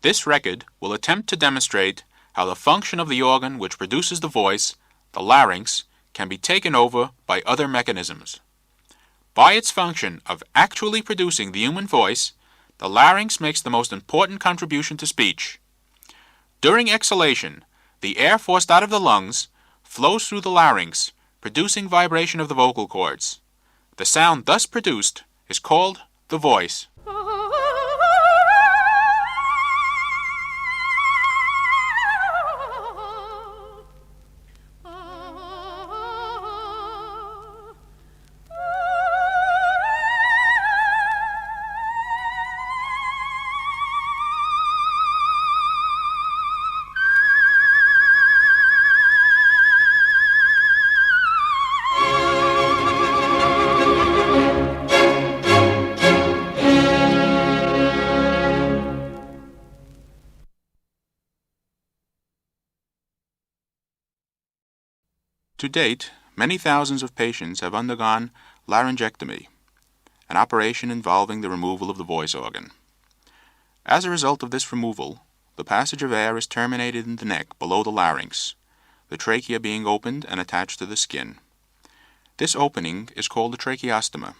This record will attempt to demonstrate how the function of the organ which produces the voice, the larynx, can be taken over by other mechanisms. By its function of actually producing the human voice, the larynx makes the most important contribution to speech. During exhalation, the air forced out of the lungs flows through the larynx, producing vibration of the vocal cords. The sound thus produced is called the voice. To date, many thousands of patients have undergone laryngectomy, an operation involving the removal of the voice organ. As a result of this removal, the passage of air is terminated in the neck below the larynx, the trachea being opened and attached to the skin. This opening is called the tracheostoma.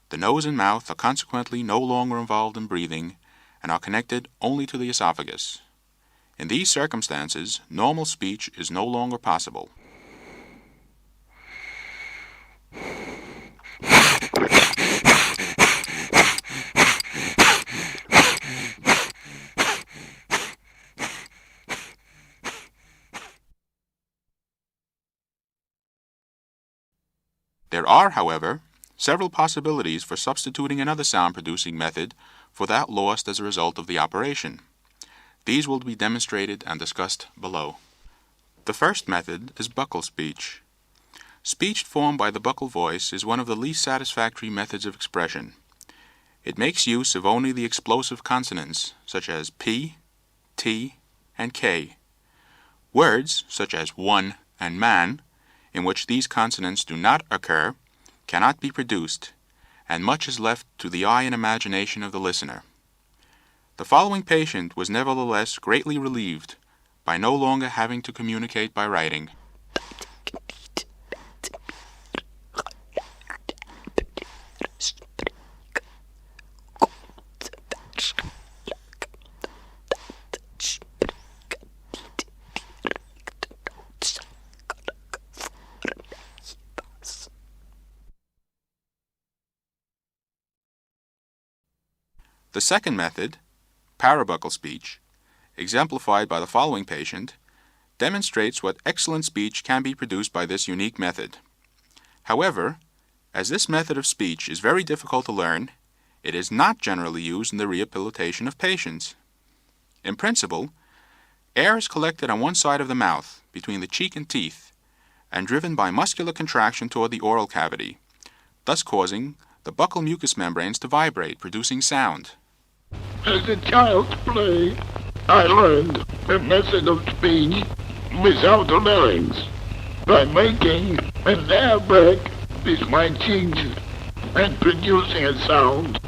The nose and mouth are consequently no longer involved in breathing and are connected only to the esophagus. In these circumstances, normal speech is no longer possible. There are, however, several possibilities for substituting another sound-producing method for that lost as a result of the operation. These will be demonstrated and discussed below. The first method is buccal speech. Speech formed by the buccal voice is one of the least satisfactory methods of expression. It makes use of only the explosive consonants, such as P, T, and K. Words, such as one and man, in which these consonants do not occur, cannot be produced, and much is left to the eye and imagination of the listener. The following patient was nevertheless greatly relieved by no longer having to communicate by writing. The second method, parabuccal speech, exemplified by the following patient, demonstrates what excellent speech can be produced by this unique method. However, as this method of speech is very difficult to learn, it is not generally used in the rehabilitation of patients. In principle, air is collected on one side of the mouth, between the cheek and teeth, and driven by muscular contraction toward the oral cavity, thus causing the buccal mucous membranes to vibrate, producing sound. As a child's play, I learned a method of speech without the larynx by making an air break with my cheeks and producing a sound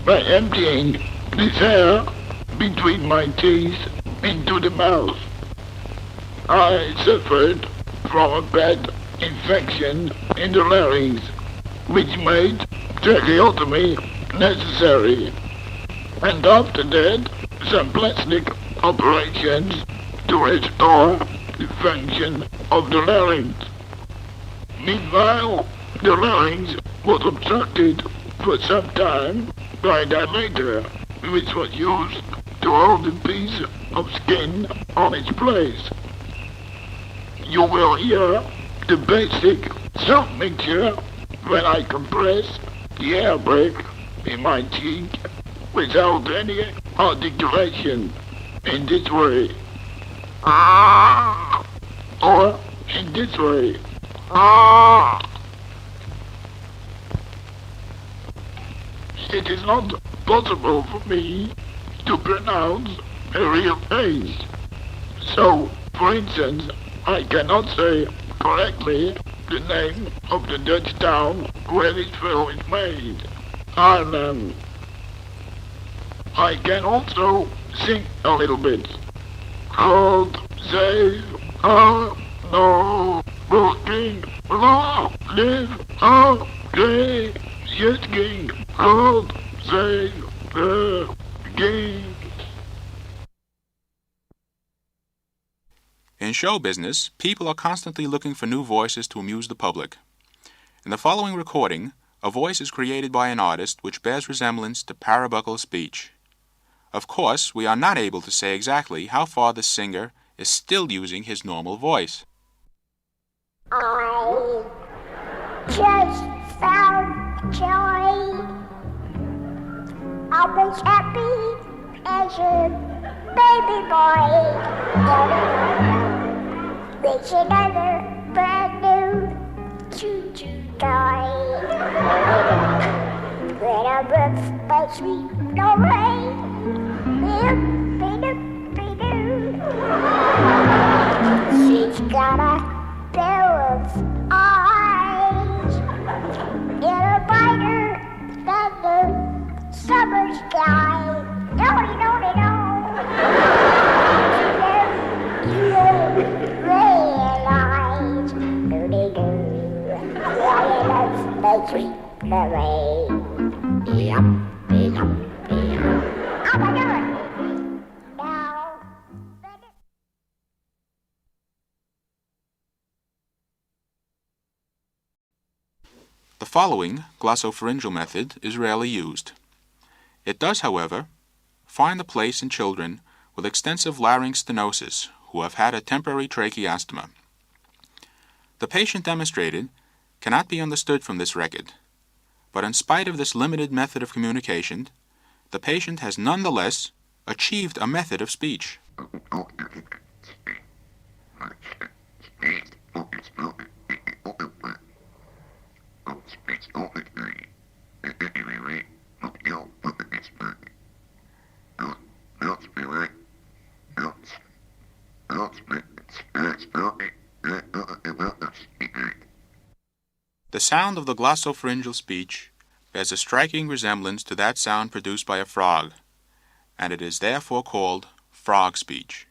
by emptying this air between my teeth into the mouth. I suffered from a bad infection in the larynx, which made tracheotomy necessary. And after that, some plastic operations to restore the function of the larynx. Meanwhile, the larynx was obstructed for some time by a dilator, which was used to hold a piece of skin on its place. You will hear the basic sound mixture when I compress the air brake in my cheek without any articulation, in this way. Or in this way. It is not possible for me to pronounce a real place. So, for instance, I cannot say correctly the name of the Dutch town where this film is made. Arnhem. I can also sing a little bit. Hold, save, no, working, law, live, okay, yes, king, hold, save, king. In show business, people are constantly looking for new voices to amuse the public. In the following recording, a voice is created by an artist which bears resemblance to parabuccal speech. Of course, we are not able to say exactly how far the singer is still using his normal voice. I just found joy. I was happy as a baby boy. There's another brand new choo-choo toy. When I run my sweet Lorraine, she's got a pair of eyes and a brighter than the summer sky. No. You realize, I love my sweet Lorraine. Yep. Oh my God. Now. The following glossopharyngeal method is rarely used. It does, however, find a place in children with extensive larynx stenosis who have had a temporary tracheostomy. The patient demonstrated cannot be understood from this record, but in spite of this limited method of communication, the patient has nonetheless achieved a method of speech. The sound of the glossopharyngeal speech bears a striking resemblance to that sound produced by a frog, and it is therefore called frog speech.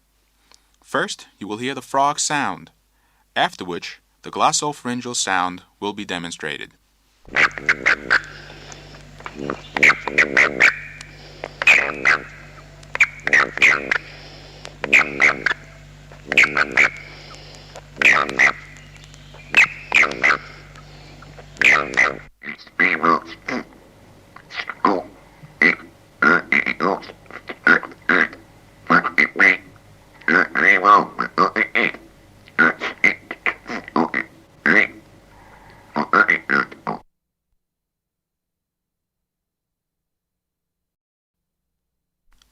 First, you will hear the frog sound, after which the glossopharyngeal sound will be demonstrated.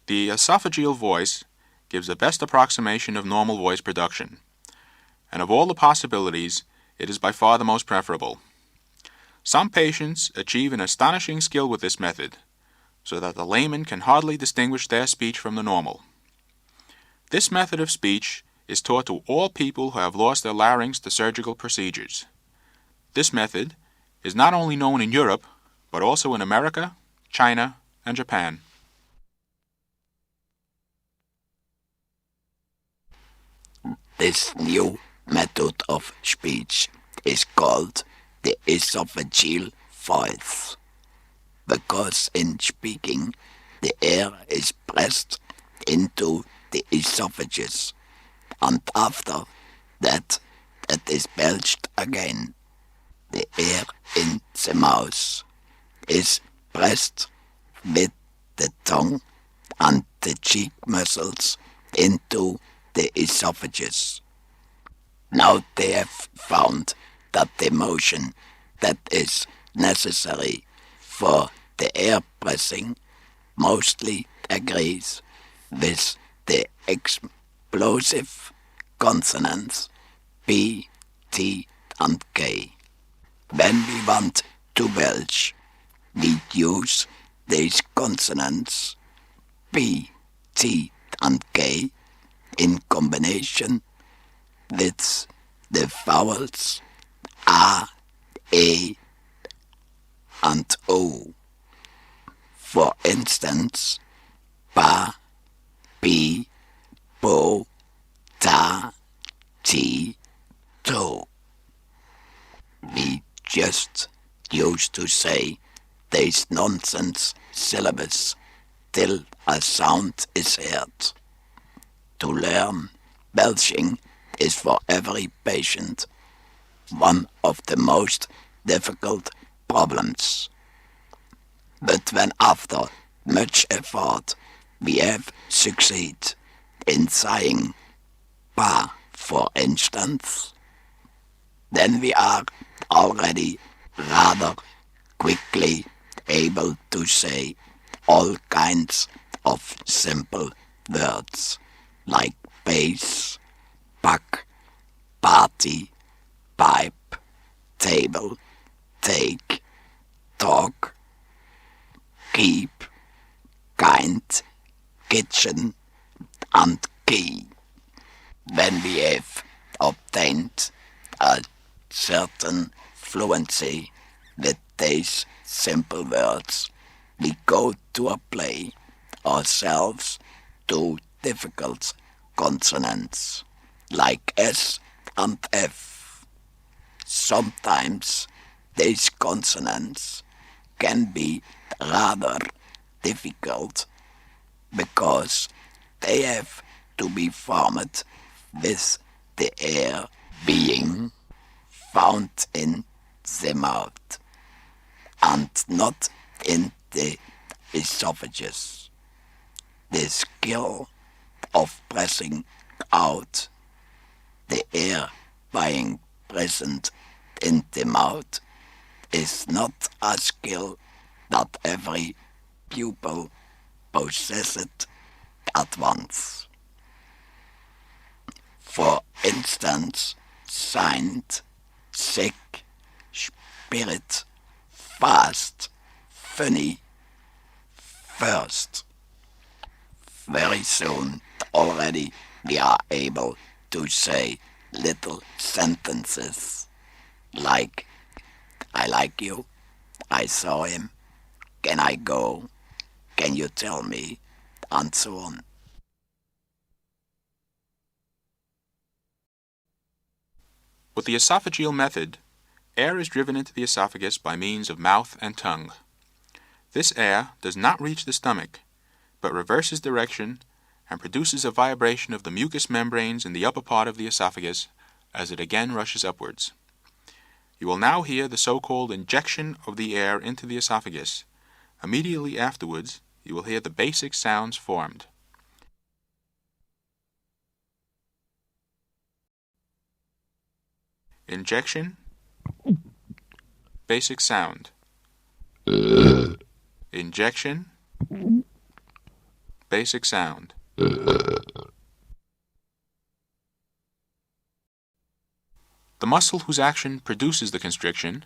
The esophageal voice gives the best approximation of normal voice production, and of all the possibilities, it is by far the most preferable. Some patients achieve an astonishing skill with this method, so that the layman can hardly distinguish their speech from the normal. This method of speech is taught to all people who have lost their larynx to surgical procedures. This method is not only known in Europe, but also in America, China, and Japan. This new method of speech is called the esophageal voice, because in speaking the air is pressed into the esophagus, and after that it is belched again. The air in the mouth is pressed with the tongue and the cheek muscles into the esophagus. Now they have found that the motion that is necessary for the air pressing mostly agrees with the explosive consonants B, T, and K. When we want to belch, we use these consonants B, T, and K in combination with the vowels A, E, and O. For instance, ba, bi, bo, ta, ti, to. We just used to say these nonsense syllables till a sound is heard. To learn belching is for every patient one of the most difficult problems. But when after much effort we have succeeded in saying pa, for instance, then we are already rather quickly able to say all kinds of simple words like bass, pack, party, pipe, table, take, talk, keep, kind, kitchen, and key. When we have obtained a certain fluency with these simple words, we go to apply ourselves to difficult consonants like S and F. Sometimes these consonants can be rather difficult because they have to be formed with the air being found in the mouth and not in the esophagus. The skill of pressing out the air being present in the mouth is not a skill that every pupil possesses at once. For instance, signed, sick, spirit, fast, funny, first. Very soon already we are able to say little sentences like, I like you, I saw him, can I go, can you tell me, and so on. With the esophageal method, air is driven into the esophagus by means of mouth and tongue. This air does not reach the stomach, but reverses direction and produces a vibration of the mucous membranes in the upper part of the esophagus as it again rushes upwards. You will now hear the so-called injection of the air into the esophagus. Immediately afterwards, you will hear the basic sounds formed. Injection. Basic sound. Injection. Basic sound. The muscle whose action produces the constriction,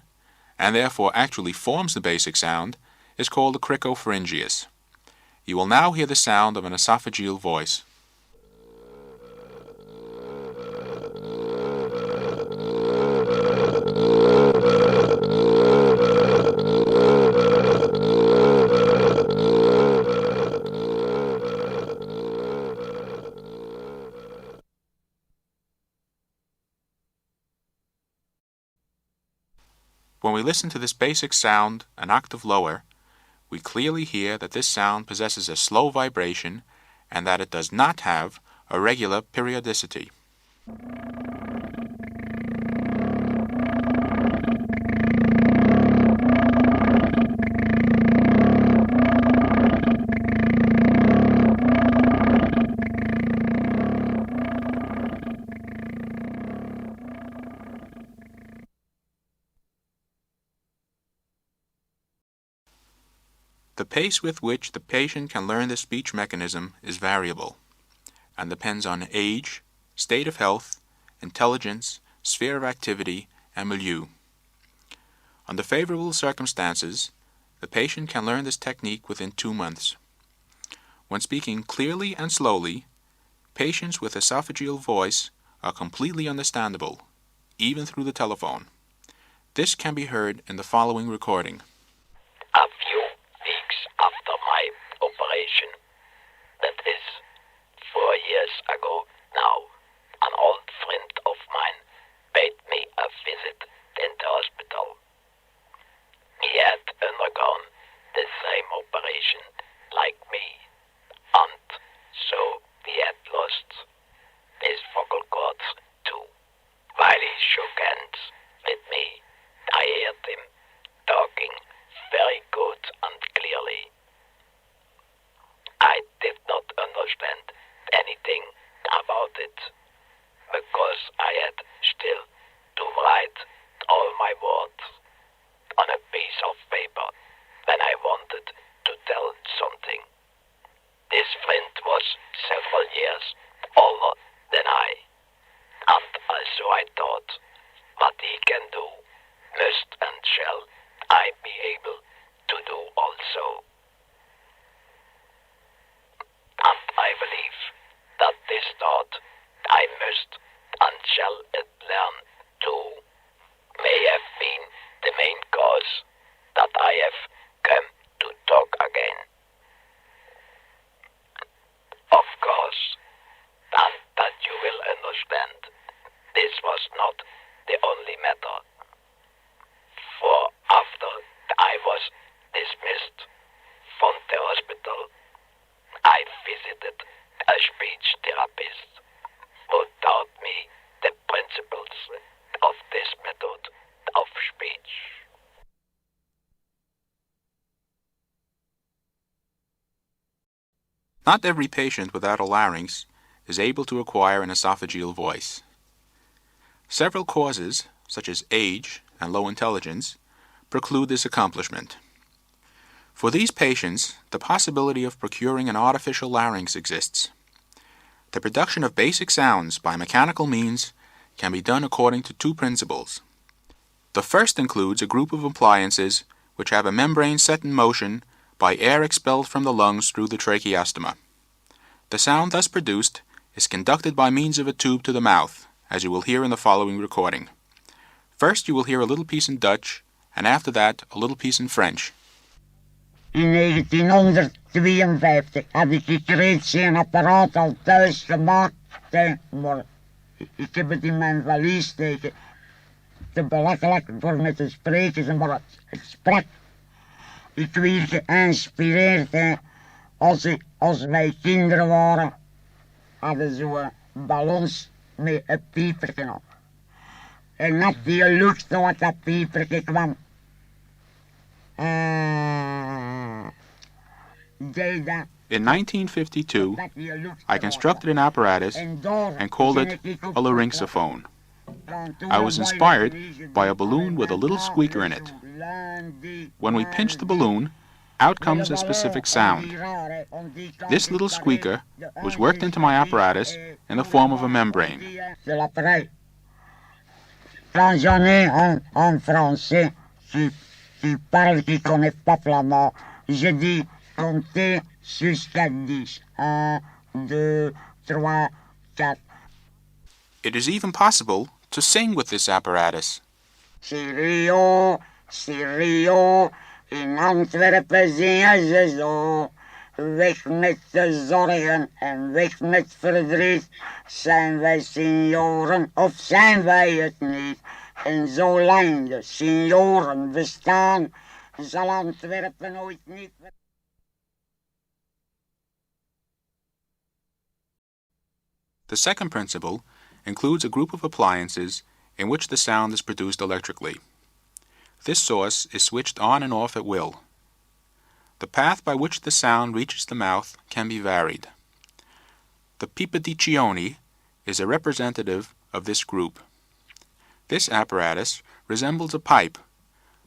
and therefore actually forms the basic sound, is called the cricopharyngeus. You will now hear the sound of an esophageal voice. When we listen to this basic sound an octave lower, we clearly hear that this sound possesses a slow vibration and that it does not have a regular periodicity. The pace with which the patient can learn the speech mechanism is variable and depends on age, state of health, intelligence, sphere of activity, and milieu. Under favorable circumstances, the patient can learn this technique within 2 months. When speaking clearly and slowly, patients with esophageal voice are completely understandable, even through the telephone. This can be heard in the following recording. A few weeks after my operation, understand anything about it, because I had still to write all my words on a piece of paper when I wanted to tell something. This friend was several years older than I, and also I thought, what he can do, must and shall I be able to do also. And I believe that this thought I must and shall learn to may have been the main cause that I have come to talk again. Of course, and that you will understand, this was not the only matter. For after I was dismissed from the hospital, I visited a speech therapist who taught me the principles of this method of speech. Not every patient without a larynx is able to acquire an esophageal voice. Several causes, such as age and low intelligence, preclude this accomplishment. For these patients, the possibility of procuring an artificial larynx exists. The production of basic sounds by mechanical means can be done according to two principles. The first includes a group of appliances which have a membrane set in motion by air expelled from the lungs through the tracheostoma. The sound thus produced is conducted by means of a tube to the mouth, as you will hear in the following recording. First you will hear a little piece in Dutch, and after that a little piece in French. In 1952 heb ik gekregen een apparaat al thuis gemaakt, maar ik heb het in mijn valies steken. Te belachelijk voor me te spreken, maar het sprak. Ik werd geïnspireerd, als wij kinderen waren, hadden zo'n ballons met een piepertje op. En als die lucht wat dat piepertje kwam, In 1952, I constructed an apparatus and called it a larynxophone. I was inspired by a balloon with a little squeaker in it. When we pinch the balloon, out comes a specific sound. This little squeaker was worked into my apparatus in the form of a membrane. Quand j'en ai en français, qui parle, qui connaît pas flamand, je dis compter jusqu'à 10. 1, 2, 3, 4. It is even possible to sing with this apparatus. Sirio, Sirio, in Antwerpen zingen ze zo. Weg met de zorgen en weg met verdriet. Zijn wij senioren of zijn wij het niet? En zolang de senioren bestaan, zal Antwerpen nooit niet... The second principle includes a group of appliances in which the sound is produced electrically. This source is switched on and off at will. The path by which the sound reaches the mouth can be varied. The pipediccione is a representative of this group. This apparatus resembles a pipe,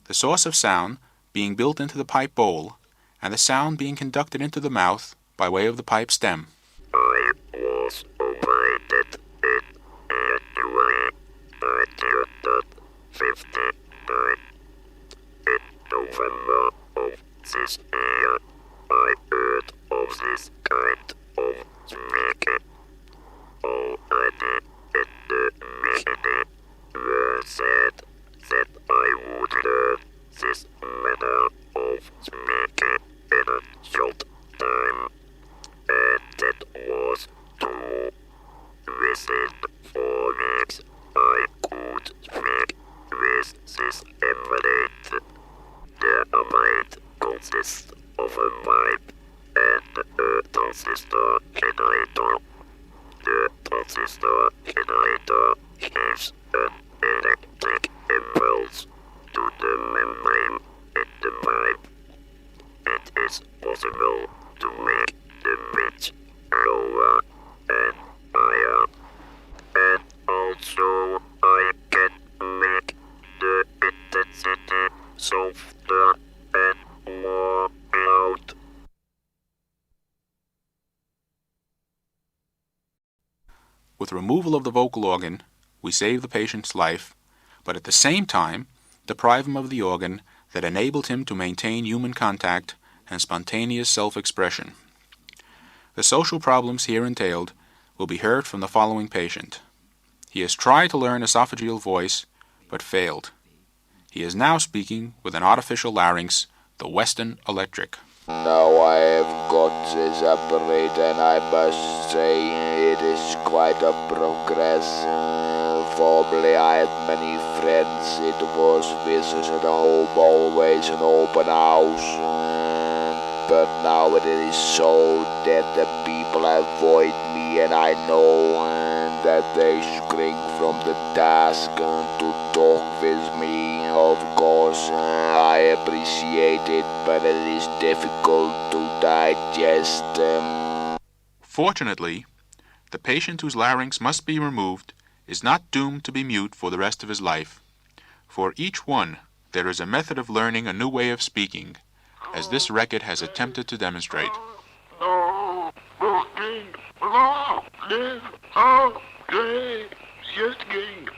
the source of sound being built into the pipe bowl, and the sound being conducted into the mouth by way of the pipe stem. I was invited in January 1959. In November of this year, I heard of this kind of speaking. Already in the beginning were said that I would learn this manner of speaking in a short time. And that was true. Within 4 weeks, I could speak with this apparatus. The apparatus consists of a pipe and a transistor generator. The transistor generator gives an electric impulse to the membrane in the pipe. It is possible to make the pitch low With removal of the vocal organ, we save the patient's life, but at the same time deprive him of the organ that enabled him to maintain human contact and spontaneous self-expression. The social problems here entailed will be heard from the following patient. He has tried to learn esophageal voice, but failed. He is now speaking with an artificial larynx, the Weston Electric. Now I have got this apparatus and I must say it is quite a progress. Formerly I had many friends, it was visitors at home, always an open house. But now it is so that the people avoid me and I know that they shrink from the task to talk with me. Of course, I appreciate it, but it is difficult to digest them. Fortunately, the patient whose larynx must be removed is not doomed to be mute for the rest of his life. For each one, there is a method of learning a new way of speaking, as this record has attempted to demonstrate. Yes, King.